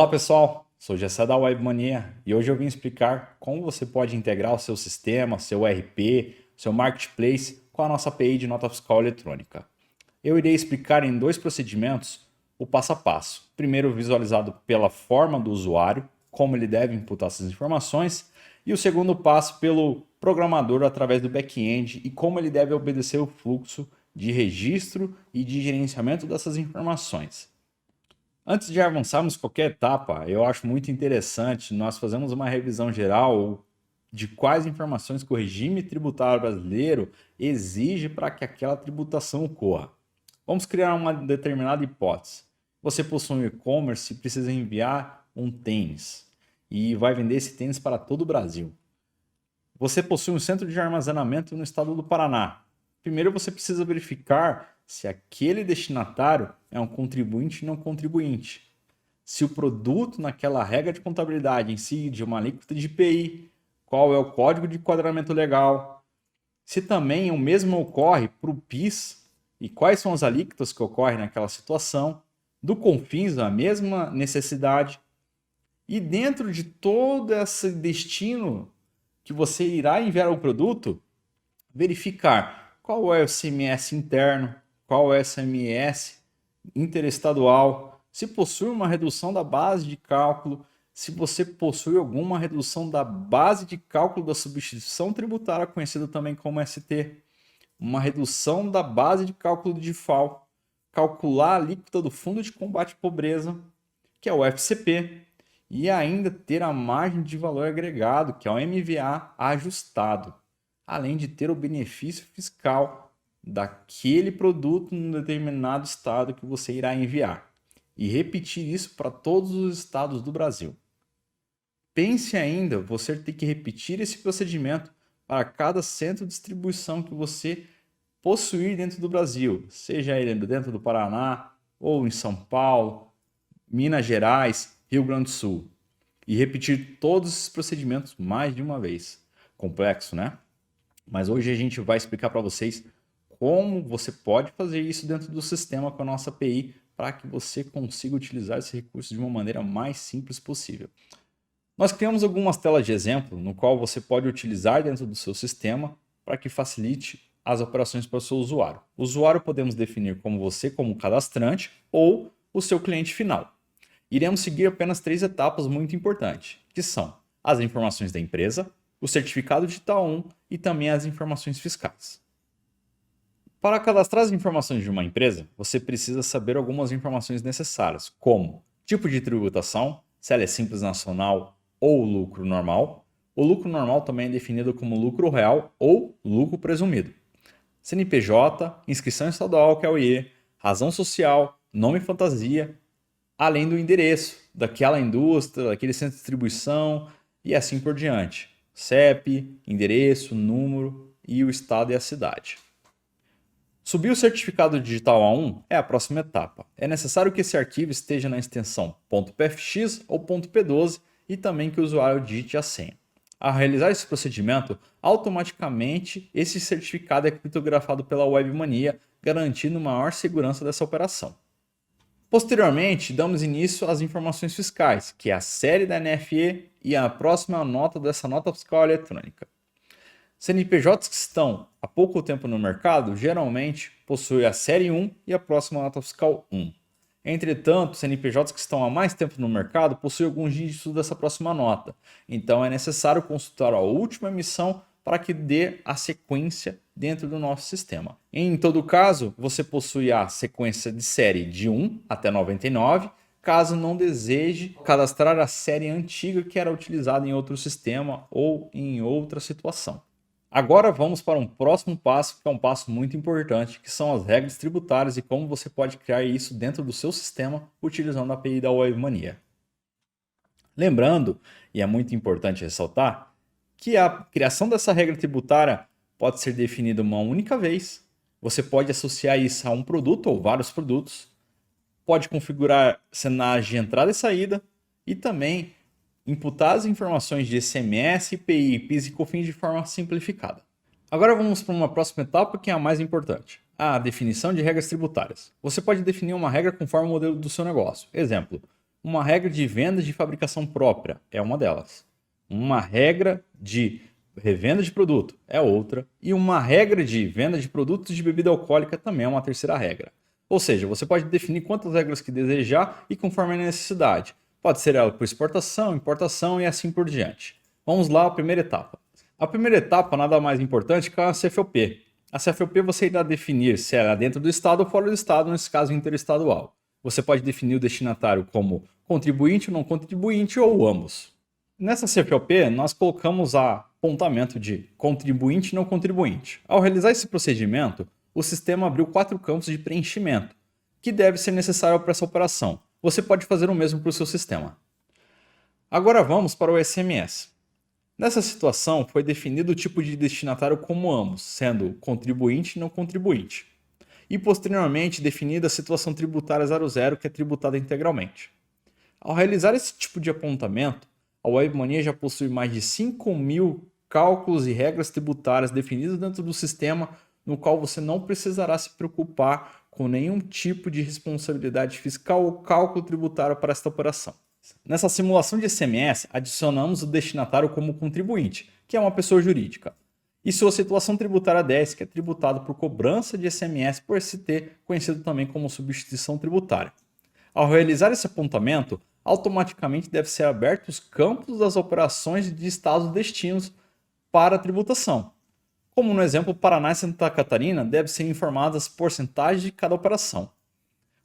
Olá pessoal, sou Gessé da Webmania e hoje eu vim explicar como você pode integrar o seu sistema, seu ERP, seu Marketplace com a nossa API de nota fiscal eletrônica. Eu irei explicar em dois procedimentos o passo a passo. Primeiro visualizado pela forma do usuário, como ele deve imputar essas informações, e o segundo passo pelo programador através do back-end e como ele deve obedecer o fluxo de registro e de gerenciamento dessas informações. Antes de avançarmos qualquer etapa, eu acho muito interessante nós fazermos uma revisão geral de quais informações que o regime tributário brasileiro exige para que aquela tributação ocorra. Vamos criar uma determinada hipótese. Você possui um e-commerce e precisa enviar um tênis e vai vender esse tênis para todo o Brasil. Você possui um centro de armazenamento no estado do Paraná. Primeiro você precisa verificar se aquele destinatário é um contribuinte ou não contribuinte. Se o produto naquela regra de contabilidade incide uma alíquota de IPI, qual é o código de enquadramento legal, se também o mesmo ocorre para o PIS e quais são as alíquotas que ocorrem naquela situação, do CONFINS a mesma necessidade. E dentro de todo esse destino que você irá enviar o produto, verificar qual é o ICMS interno, qual é o ICMS interestadual, se possui uma redução da base de cálculo, se você possui alguma redução da base de cálculo da substituição tributária, conhecida também como ST, uma redução da base de cálculo de FAO, calcular a alíquota do Fundo de Combate à Pobreza, que é o FCP, e ainda ter a margem de valor agregado, que é o MVA ajustado, além de ter o benefício fiscal daquele produto num determinado estado que você irá enviar. E repetir isso para todos os estados do Brasil. Pense ainda, você tem que repetir esse procedimento para cada centro de distribuição que você possuir dentro do Brasil, seja ele dentro do Paraná, ou em São Paulo, Minas Gerais, Rio Grande do Sul. E repetir todos esses procedimentos mais de uma vez. Complexo, né? Mas hoje a gente vai explicar para vocês como você pode fazer isso dentro do sistema com a nossa API para que você consiga utilizar esse recurso de uma maneira mais simples possível. Nós criamos algumas telas de exemplo no qual você pode utilizar dentro do seu sistema para que facilite as operações para o seu usuário. O usuário podemos definir como você, como cadastrante ou o seu cliente final. Iremos seguir apenas 3 etapas muito importantes, que são as informações da empresa, o certificado digital 1 e também as informações fiscais. Para cadastrar as informações de uma empresa, você precisa saber algumas informações necessárias, como tipo de tributação, se ela é simples nacional ou lucro normal. O lucro normal também é definido como lucro real ou lucro presumido. CNPJ, inscrição estadual, que é o IE, razão social, nome fantasia, além do endereço daquela indústria, daquele centro de distribuição e assim por diante. CEP, endereço, número e o estado e a cidade. Subir o certificado digital A1 é a próxima etapa. É necessário que esse arquivo esteja na extensão .pfx ou .p12 e também que o usuário digite a senha. Ao realizar esse procedimento, automaticamente esse certificado é criptografado pela Webmania, garantindo maior segurança dessa operação. Posteriormente, damos início às informações fiscais, que é a série da NFE e a próxima nota dessa nota fiscal eletrônica. CNPJs que estão há pouco tempo no mercado geralmente possuem a série 1 e a próxima nota fiscal 1. Entretanto, CNPJs que estão há mais tempo no mercado possuem alguns dígitos dessa próxima nota. Então é necessário consultar a última emissão para que dê a sequência dentro do nosso sistema. Em todo caso, você possui a sequência de série de 1 até 99, caso não deseje cadastrar a série antiga que era utilizada em outro sistema ou em outra situação. Agora vamos para um próximo passo, que é um passo muito importante, que são as regras tributárias e como você pode criar isso dentro do seu sistema utilizando a API da Webmania. Lembrando, e é muito importante ressaltar, que a criação dessa regra tributária pode ser definida uma única vez. Você pode associar isso a um produto ou vários produtos, pode configurar cenários de entrada e saída e também imputar as informações de ICMS, IPI, PIS e COFINS de forma simplificada. Agora vamos para uma próxima etapa que é a mais importante, a definição de regras tributárias. Você pode definir uma regra conforme o modelo do seu negócio. Exemplo, Uma regra de venda de fabricação própria é uma delas. Uma regra de revenda de produto é outra. E uma regra de venda de produtos de bebida alcoólica também é uma terceira regra. Ou seja, você pode definir quantas regras que desejar e conforme a necessidade. Pode ser ela por exportação, importação e assim por diante. Vamos lá, a primeira etapa. A primeira etapa nada mais importante que a CFOP. A CFOP você irá definir se ela é dentro do estado ou fora do estado, nesse caso interestadual. Você pode definir o destinatário como contribuinte, não contribuinte ou ambos. Nessa CFOP, nós colocamos apontamento de contribuinte e não contribuinte. Ao realizar esse procedimento, o sistema abriu 4 campos de preenchimento, que deve ser necessário para essa operação. Você pode fazer o mesmo para o seu sistema. Agora vamos para o SMS. Nessa situação, foi definido o tipo de destinatário como ambos, sendo contribuinte e não contribuinte. E posteriormente definida a situação tributária 00, que é tributada integralmente. Ao realizar esse tipo de apontamento, a Webmania já possui mais de 5.000 cálculos e regras tributárias definidas dentro do sistema, no qual você não precisará se preocupar com nenhum tipo de responsabilidade fiscal ou cálculo tributário para esta operação. Nessa simulação de ICMS, adicionamos o destinatário como contribuinte, que é uma pessoa jurídica, e sua situação tributária 10, que é tributado por cobrança de ICMS por ST, conhecido também como substituição tributária. Ao realizar esse apontamento, automaticamente deve ser aberto os campos das operações de estados destinos para a tributação. Como no exemplo, Paraná e Santa Catarina devem ser informadas as porcentagens de cada operação.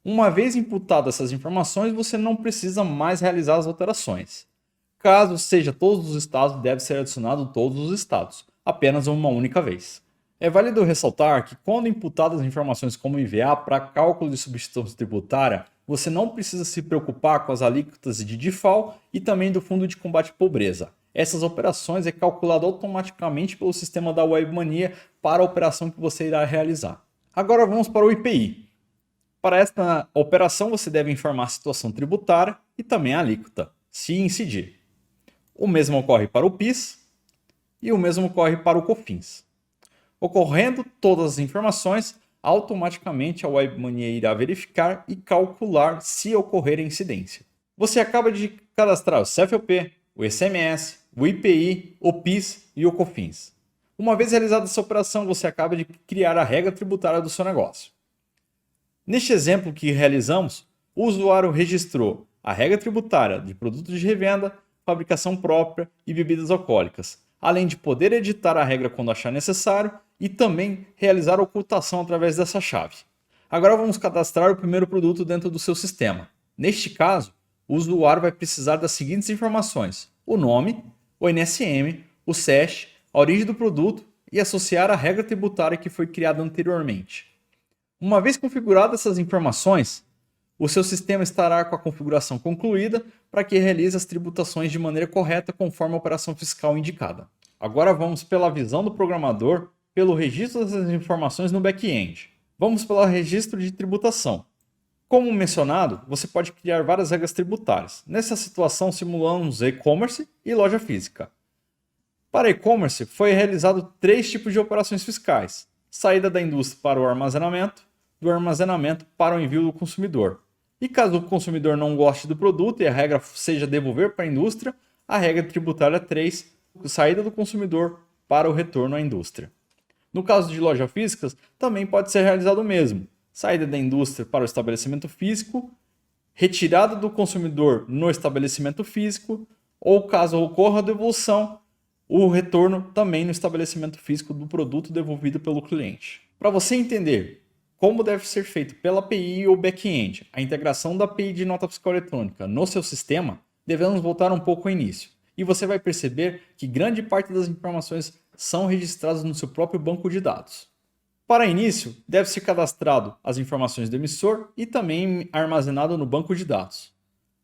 Uma vez imputadas essas informações, você não precisa mais realizar as alterações. Caso seja todos os estados, deve ser adicionado todos os estados, apenas uma única vez. É válido ressaltar que quando imputadas informações como IVA para cálculo de substituição tributária, você não precisa se preocupar com as alíquotas de DIFAL e também do Fundo de Combate à Pobreza. Essas operações é calculado automaticamente pelo sistema da Webmania para a operação que você irá realizar. Agora vamos para o IPI. Para esta operação, você deve informar a situação tributária e também a alíquota, se incidir. O mesmo ocorre para o PIS e o mesmo ocorre para o COFINS. Ocorrendo todas as informações, automaticamente a Webmania irá verificar e calcular se ocorrer incidência. Você acaba de cadastrar o CFOP, o ICMS, o IPI, o PIS e o COFINS. Uma vez realizada essa operação, você acaba de criar a regra tributária do seu negócio. Neste exemplo que realizamos, o usuário registrou a regra tributária de produtos de revenda, fabricação própria e bebidas alcoólicas, além de poder editar a regra quando achar necessário e também realizar a ocultação através dessa chave. Agora vamos cadastrar o primeiro produto dentro do seu sistema. Neste caso, o usuário vai precisar das seguintes informações: o nome, o NSM, o SES, a origem do produto e associar a regra tributária que foi criada anteriormente. Uma vez configuradas essas informações, o seu sistema estará com a configuração concluída para que realize as tributações de maneira correta conforme a operação fiscal indicada. Agora vamos pela visão do programador pelo registro dessas informações no back-end. Vamos pelo registro de tributação. Como mencionado, você pode criar várias regras tributárias. Nessa situação, simulamos e-commerce e loja física. Para e-commerce, foi realizado 3 tipos de operações fiscais: saída da indústria para o armazenamento, do armazenamento para o envio do consumidor. E caso o consumidor não goste do produto e a regra seja devolver para a indústria, a regra tributária 3, saída do consumidor para o retorno à indústria. No caso de lojas físicas, também pode ser realizado o mesmo: saída da indústria para o estabelecimento físico, retirada do consumidor no estabelecimento físico, ou caso ocorra a devolução, o retorno também no estabelecimento físico do produto devolvido pelo cliente. Para você entender como deve ser feito pela API ou back-end a integração da API de nota fiscal eletrônica no seu sistema, devemos voltar um pouco ao início. E você vai perceber que grande parte das informações são registradas no seu próprio banco de dados. Para início, deve ser cadastrado as informações do emissor e também armazenado no banco de dados.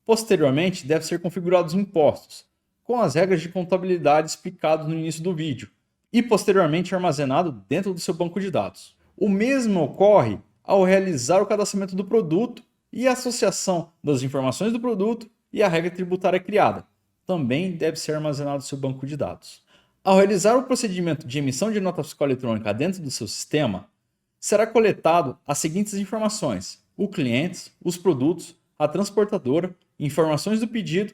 Posteriormente, deve ser configurados os impostos, com as regras de contabilidade explicadas no início do vídeo, e posteriormente armazenado dentro do seu banco de dados. O mesmo ocorre ao realizar o cadastramento do produto e a associação das informações do produto e a regra tributária criada. Também deve ser armazenado no seu banco de dados. Ao realizar o procedimento de emissão de nota fiscal eletrônica dentro do seu sistema, será coletado as seguintes informações: o cliente, os produtos, a transportadora, informações do pedido,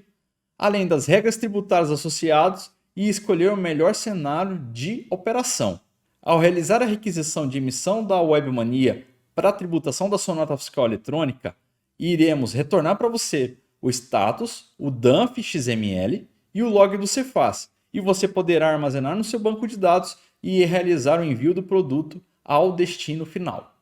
além das regras tributárias associadas e escolher o melhor cenário de operação. Ao realizar a requisição de emissão da Webmania para a tributação da sua nota fiscal eletrônica, iremos retornar para você o status, o DANF XML e o log do Cefaz, e você poderá armazenar no seu banco de dados e realizar o envio do produto ao destino final.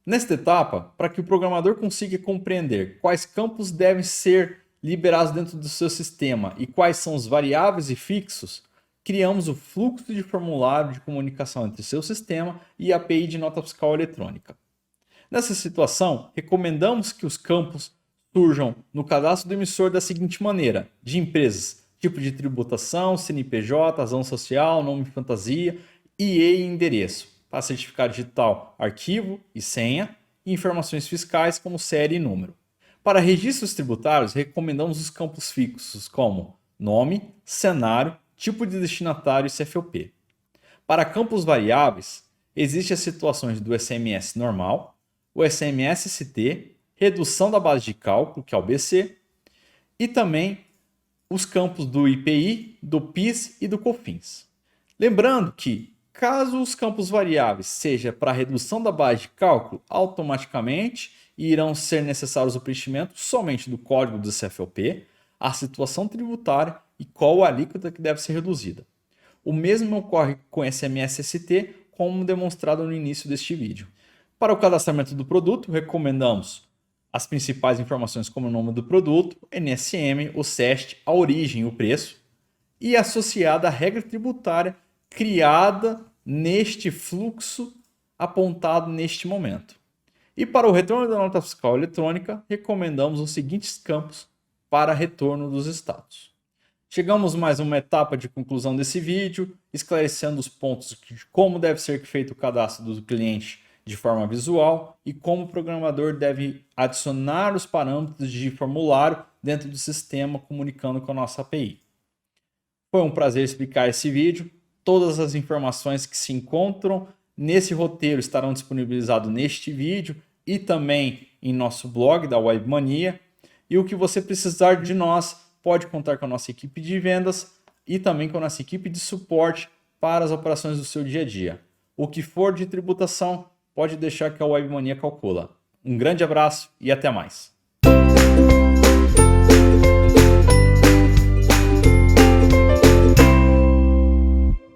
Nesta etapa, para que o programador consiga compreender quais campos devem ser liberados dentro do seu sistema e quais são os variáveis e fixos, criamos o fluxo de formulário de comunicação entre seu sistema e a API de nota fiscal eletrônica. Nessa situação, recomendamos que os campos surjam no cadastro do emissor da seguinte maneira: de empresas, tipo de tributação, CNPJ, razão social, nome fantasia, IE e endereço, para certificado digital, arquivo e senha, e informações fiscais como série e número. Para registros tributários, recomendamos os campos fixos como nome, cenário, tipo de destinatário e CFOP. Para campos variáveis, existem as situações do SMS normal, o SMS-ST, redução da base de cálculo, que é o BC, e também os campos do IPI, do PIS e do COFINS. Lembrando que, caso os campos variáveis seja para redução da base de cálculo, automaticamente irão ser necessários o preenchimento somente do código do CFOP, a situação tributária e qual a alíquota que deve ser reduzida. O mesmo ocorre com SMS-ST, como demonstrado no início deste vídeo. Para o cadastramento do produto, recomendamos as principais informações como o nome do produto, NSM, o CEST, a origem, o preço, e associada a regra tributária criada neste fluxo apontado neste momento. E para o retorno da nota fiscal eletrônica, recomendamos os seguintes campos para retorno dos status. Chegamos mais uma etapa de conclusão desse vídeo, esclarecendo os pontos de como deve ser feito o cadastro do cliente de forma visual e como o programador deve adicionar os parâmetros de formulário dentro do sistema comunicando com a nossa API. Foi um prazer explicar esse vídeo. Todas as informações que se encontram nesse roteiro estarão disponibilizadas neste vídeo e também em nosso blog da Webmania. E o que você precisar de nós, pode contar com a nossa equipe de vendas e também com a nossa equipe de suporte para as operações do seu dia a dia. O que for de tributação, pode deixar que a Webmania calcula. Um grande abraço e até mais.